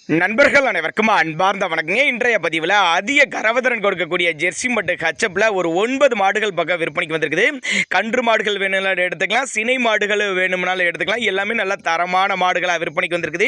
நண்பர்கள் அனைவருக்கும் அன்பார்ந்த வணக்கங்க. இன்றைய பதிவில் அதிக கரவதிறன் கொடுக்கக்கூடிய ஜெர்சி மற்றும் ஹச்சப்பில் ஒரு 9 மாடுகள் பக்கம் விற்பனைக்கு வந்திருக்குது. கன்று மாடுகள் வேணும்னாலும் எடுத்துக்கலாம், சினை மாடுகள் வேணும்னாலும் எடுத்துக்கலாம். எல்லாமே நல்ல தரமான மாடுகளாக விற்பனைக்கு வந்திருக்குது.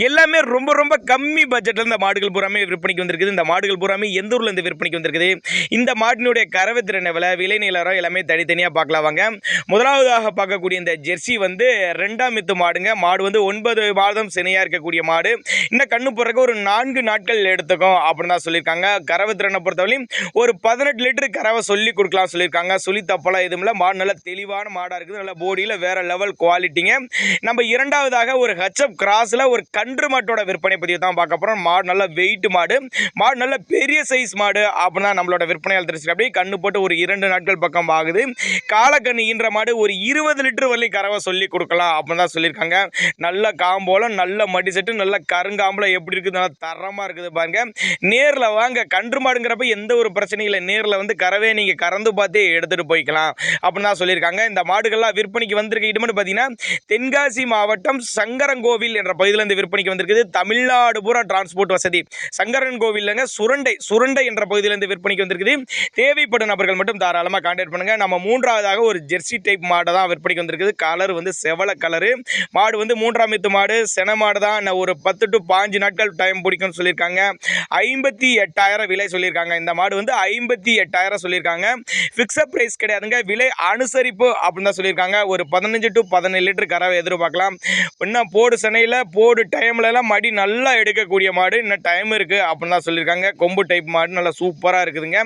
எல்லாமே ரொம்ப ரொம்ப கம்மி பட்ஜெட்டில் இந்த மாடுகள் பூராமே விற்பனைக்கு வந்திருக்குது. இந்த மாடுகள் பூராமே எந்த ஊர்லேருந்து விற்பனைக்கு வந்திருக்குது, இந்த மாட்டினுடைய கரவதிறன் எவ்வளோ, விலை நிலவரம் எல்லாமே தனித்தனியாக பார்க்கலாம் வாங்க. முதலாவதாக பார்க்கக்கூடிய இந்த ஜெர்சி வந்து 2ஆம் மித்து மாடுங்க. மாடு வந்து 9 மாதம் சினையாக இருக்கக்கூடிய மாடு. இந்த கண்ணு போடுறதுக்கு ஒரு 4 நாட்கள் எடுத்துக்கும் அப்படின்னு தான் சொல்லியிருக்காங்க. கறவை திறனை பொறுத்தவரையும் ஒரு 18 லிட்டர் கறவை சொல்லி கொடுக்கலாம் சொல்லியிருக்காங்க. சொல்லி தப்பெல்லாம் எதுவும் இல்லை. மாடு நல்ல தெளிவான மாடாக இருக்குது. நல்ல போடியில் வேற லெவல் குவாலிட்டிங்க. நம்ம இரண்டாவதாக ஒரு ஹெச்எப் கிராஸில் ஒரு கன்று மாட்டோட விற்பனை பதிவு தான் பார்க்க போகிறோம். மாடு நல்ல வெயிட் மாடு, மாடு நல்ல பெரிய சைஸ் மாடு அப்படின்னா நம்மளோட விற்பனையால் தெரிஞ்சுக்க. அப்படியே கண்ணு போட்டு ஒரு 2 நாட்கள் பக்கம் ஆகுது. காலக்கண்ணு ஈன்ற மாடு ஒரு 20 லிட்டர் வரலையும் கறவை சொல்லி கொடுக்கலாம் அப்படின்னு தான் சொல்லியிருக்காங்க. நல்ல காம்போலம், நல்ல மடி செட்டு, நல்ல கருங்காம்பலம் எப்படி இருக்குது, நல்லா தரமாக இருக்குது பாருங்க. நேரில் வாங்க. கன்று மாடுங்கிறப்ப எந்த ஒரு பிரச்சனையும் இல்லை. நேரில் வந்து கறவே நீங்கள் கறந்து பார்த்தே எடுத்துகிட்டு போய்க்கலாம் அப்படின்னு தான் சொல்லியிருக்காங்க. இந்த மாடுகள்லாம் விற்பனைக்கு வந்திருக்க இடம்னு பார்த்தீங்கன்னா தென்காசி மாவட்டம் சங்கரன்கோவில் என்ற பகுதியில் இந்த விற்பனைக்கு வந்திருக்குது. தமிழ்நாடு பூரா டிரான்ஸ்போர்ட் வசதி. சங்கரன்கோவில்ங்க சுரண்டை என்ற பகுதியிலிருந்து விற்பனைக்கு வந்திருக்குது. தேவைப்படும் நபர்கள் மட்டும் தாராளமாக கான்டாக்ட் பண்ணுங்க. நம்ம மூன்றாவதாக ஒரு ஜெர்சி டைப் மாடு தான் விற்பனைக்கு வந்திருக்குது. கலர் வந்து செவல கலரு. மாடு வந்து 3ஆம் மித்து மாடு, சென மாடு தான். ஒரு 10 to 15 நாட்கள் டைம் பிடிக்கும்னு சொல்லியிருக்காங்க. 58,000 விலை சொல்லியிருக்காங்க. இந்த மாடு வந்து 58,000 சொல்லியிருக்காங்க. ஃபிக்ஸட் பிரைஸ் கிடையாதுங்க, விலை அனுசரிப்பு அப்படின்னு தான் சொல்லியிருக்காங்க. ஒரு 15 to 17 லிட்டர் கறவை எதிர்பார்க்கலாம். இன்னும் போடு சென்னையில் போடு டைம்லலாம் மடி நல்லா எடுக்கக்கூடிய மாடு. இன்னும் டைம் இருக்குது அப்படின்னு தான் சொல்லியிருக்காங்க. கொம்பு டைப் மாடு நல்லா சூப்பராக இருக்குதுங்க.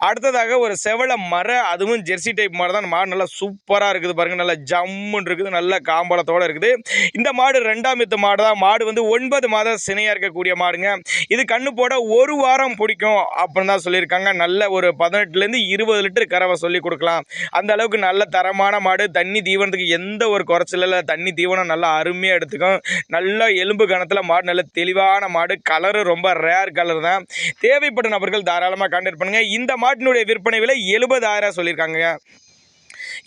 அடுத்ததாக ஒரு செவல மர, அதுவும் ஜெர்சி டைப் மாடு தான். மாடு நல்லா சூப்பராக இருக்குது பாருங்க. நல்லா ஜம்முன்னு இருக்குது, நல்ல காம்பளத்தோடு இருக்குது. இந்த மாடு 2ஆம் மித்து மாடு தான். மாடு வந்து 9 மாதம் சினையாக இருக்கக்கூடிய மாடுங்க. இது கண்ணு போட ஒரு வாரம் பிடிக்கும் அப்படின்னு தான் சொல்லியிருக்காங்க. நல்ல ஒரு 18லேருந்து 20 லிட்டர் கறவை சொல்லி கொடுக்கலாம். அந்த அளவுக்கு நல்ல தரமான மாடு. தண்ணி தீவனத்துக்கு எந்த ஒரு குறைச்சல் இல்லை. தண்ணி தீவனம் நல்லா அருமையாக எடுத்துக்கும். நல்ல எலும்பு கணத்தில் மாடு, நல்ல தெளிவான மாடு. கலரு ரொம்ப ரேர் கலர் தான். தேவைப்பட்ட நபர்கள் தாராளமாக கான்டாக்ட் பண்ணுங்கள். இந்த மாட்டினுடைய விற்பனை விலை 70,000 சொல்லியிருக்காங்க.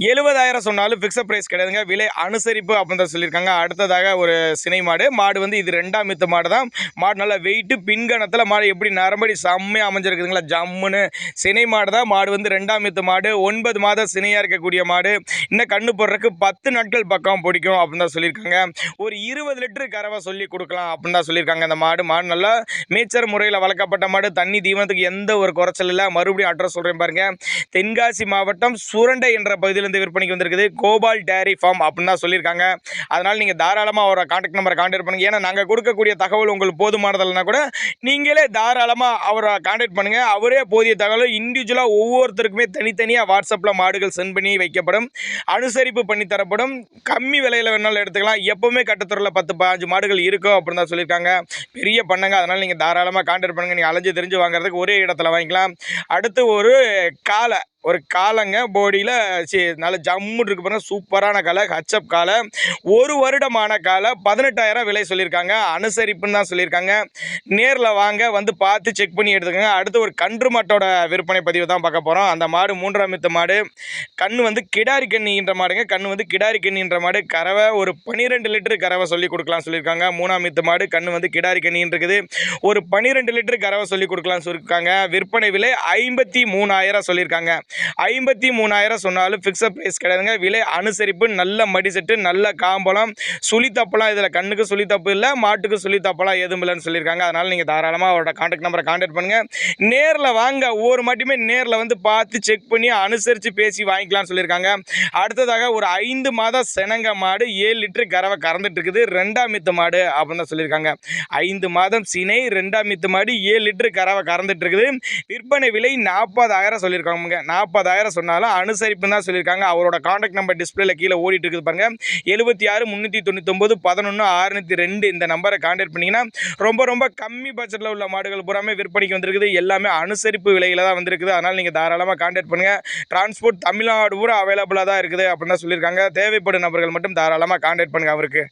70,000 சொன்னாலும் ஃபிக்ஸட் ப்ரைஸ் கிடையாதுங்க, விலை அனுசரிப்பு அப்படின்னு தான் சொல்லியிருக்காங்க. அடுத்ததாக ஒரு சினை மாடு. மாடு வந்து இது 2ஆம் மித்து மாடு தான். மாடு நல்லா வெயிட்டு, பின்கணத்தில் மாடு எப்படி நரம்படி செம்மையாக அமைஞ்சிருக்குதுங்களா, ஜம்முன்னு. சினை மாடு தான். மாடு வந்து 2ஆம் மித்து மாடு, 9 மாதம் சினையாக இருக்கக்கூடிய மாடு. இன்னும் கண்ணு போடுறதுக்கு 10 நாட்கள் பக்கம் பிடிக்கும் அப்படின்னு தான் சொல்லியிருக்காங்க. ஒரு 20 லிட்டர் கறவை சொல்லி கொடுக்கலாம் அப்படின்னு தான் சொல்லியிருக்காங்க. அந்த மாடு நல்லா மேய்ச்சர் முறையில் வளர்க்கப்பட்ட மாடு. தண்ணி தீவனத்துக்கு எந்த ஒரு குறைச்சல் இல்லை. மறுபடியும் அட்ரஸ் சொல்கிறேன் பாருங்க. தென்காசி மாவட்டம் சுரண்டை என்ற பகுதியில் விற்பனைக்கு வந்திருக்குது. கோபால் டேரி ஃபார்ம் அப்படின்னு தான் சொல்லியிருக்காங்க. அதனால் நீங்கள் தாராளமாக அவரோட கான்டாக்ட் நம்பரை கான்டாக்ட் பண்ணுங்க. ஏன்னா நாங்கள் கொடுக்கக்கூடிய தகவல் உங்களுக்கு போதுமானதில்லைனா கூட நீங்களே தாராளமாக அவரை கான்டாக்ட் பண்ணுங்க. அவரே போதிய தகவல் இண்டிவிஜுவலாக ஒவ்வொருத்தருக்குமே தனித்தனியாக வாட்ஸ்அப்பில் மாடுகள் சென்ட் பண்ணி வைக்கப்படும், அனுசரிப்பு பண்ணி தரப்படும். கம்மி விலையில் வேணாலும் எடுத்துக்கலாம். எப்பவுமே கட்டத்துறையில் 10-15 மாடுகள் இருக்கும் அப்படின்னு தான் சொல்லியிருக்காங்க. பெரிய பண்ணங்க. அதனால் நீங்கள் தாராளமாக கான்டாக்ட் பண்ணுங்கள். நீங்கள் அலைஞ்சு தெரிஞ்சு வாங்குறதுக்கு ஒரே இடத்துல வாங்கிக்கலாம். அடுத்து ஒரு காலங்க போடியில் நல்ல ஜம்முன்னு இருக்கு பாருங்க. சூப்பரான காலை, ஹச்சப் காலை, 1 வருடமான காலை. 18,000 விலை சொல்லியிருக்காங்க. அனுசரிப்புன்னு தான் சொல்லியிருக்காங்க. நேரில் வாங்க, வந்து பார்த்து செக் பண்ணி எடுத்துக்கோங்க. அடுத்து ஒரு கன்று மாட்டோட விற்பனை பதிவு தான் பார்க்க போகிறோம். அந்த மாடு 3ஆம் மித்து மாடு. கண்ணு வந்து கிடாரி கண்ணின்ற மாடுங்க. கண்ணு வந்து கிடாரி கண்ணின்ற மாடு. கறவை ஒரு 12 லிட்டர் கறவை சொல்லி கொடுக்கலாம் சொல்லியிருக்காங்க. 3ஆம் மித்து மாடு. கண்ணு வந்து கிடாரி கண்ணின்னு இருக்குது. ஒரு 12 லிட்டர் கறவை சொல்லி கொடுக்கலாம் சொல்லியிருக்காங்க. விற்பனை விலை 53,000 சொல்லியிருக்காங்க. 53,000 சொன்னாலும் ஃபிக்ஸட் ப்ரைஸ் கிடையாதுங்க, விலை அனுசரிப்பு. நல்ல மடி செட்டு, நல்ல காம்பளம், சுழி தப்பெல்லாம் இதில் கண்ணுக்கு சுழி தப்பு இல்லை, மாட்டுக்கு சுழி தப்பெல்லாம் எதுவும் இல்லைன்னு சொல்லியிருக்காங்க. அதனால் நீங்கள் தாராளமாக அவரோட கான்டாக்ட் நம்பரை கான்டாக்ட் பண்ணுங்கள். நேரில் வாங்க. ஒவ்வொரு மாட்டுமே நேரில் வந்து பார்த்து செக் பண்ணி அனுசரித்து பேசி வாங்கிக்கலாம்னு சொல்லியிருக்காங்க. அடுத்ததாக ஒரு 5 மாதம் செனங்க மாடு, 7 லிட்டர் கறவை கறந்துட்டு இருக்குது. 2ஆம் மித்து மாடு அப்படின்னு தான் சொல்லியிருக்காங்க. 5 மாதம் சினை, 2ஆம் மித்து மாடு, 7 லிட்டர் கறவை கறந்துட்டு இருக்குது. விற்பனை விலை 40,000 சொல்லியிருக்காங்க. 40,000 சொன்னாலும் அனுசரிப்பு தான் சொல்லியிருக்காங்க. அவரோட கான்டாக்ட் நம்பர் டிஸ்பிளேல கீழே ஓடிட்டு இருக்குது பாருங்க. 76 399 11 602 இந்த நம்பரை கான்டாக்ட் பண்ணிங்கன்னா ரொம்ப ரொம்ப கம்மி பட்ஜெட்டில் உள்ள மாடுகள் பூராமே விற்பனைக்கு வந்திருக்குது. எல்லாமே அனுசரிப்பு விலையில் தான் வந்திருக்குது. அதனால் நீங்கள் தாராளமாக கான்டாக்ட் பண்ணுங்கள். டிரான்ஸ்போர்ட் தமிழ்நாடு பூரா அவைலபிளாக தான் இருக்குது அப்படின்னு தான் சொல்லியிருக்காங்க. தேவைப்படும் நபர்கள் மட்டும் தாராளமாக கான்டாக்ட் பண்ணுங்கள் அவருக்கு.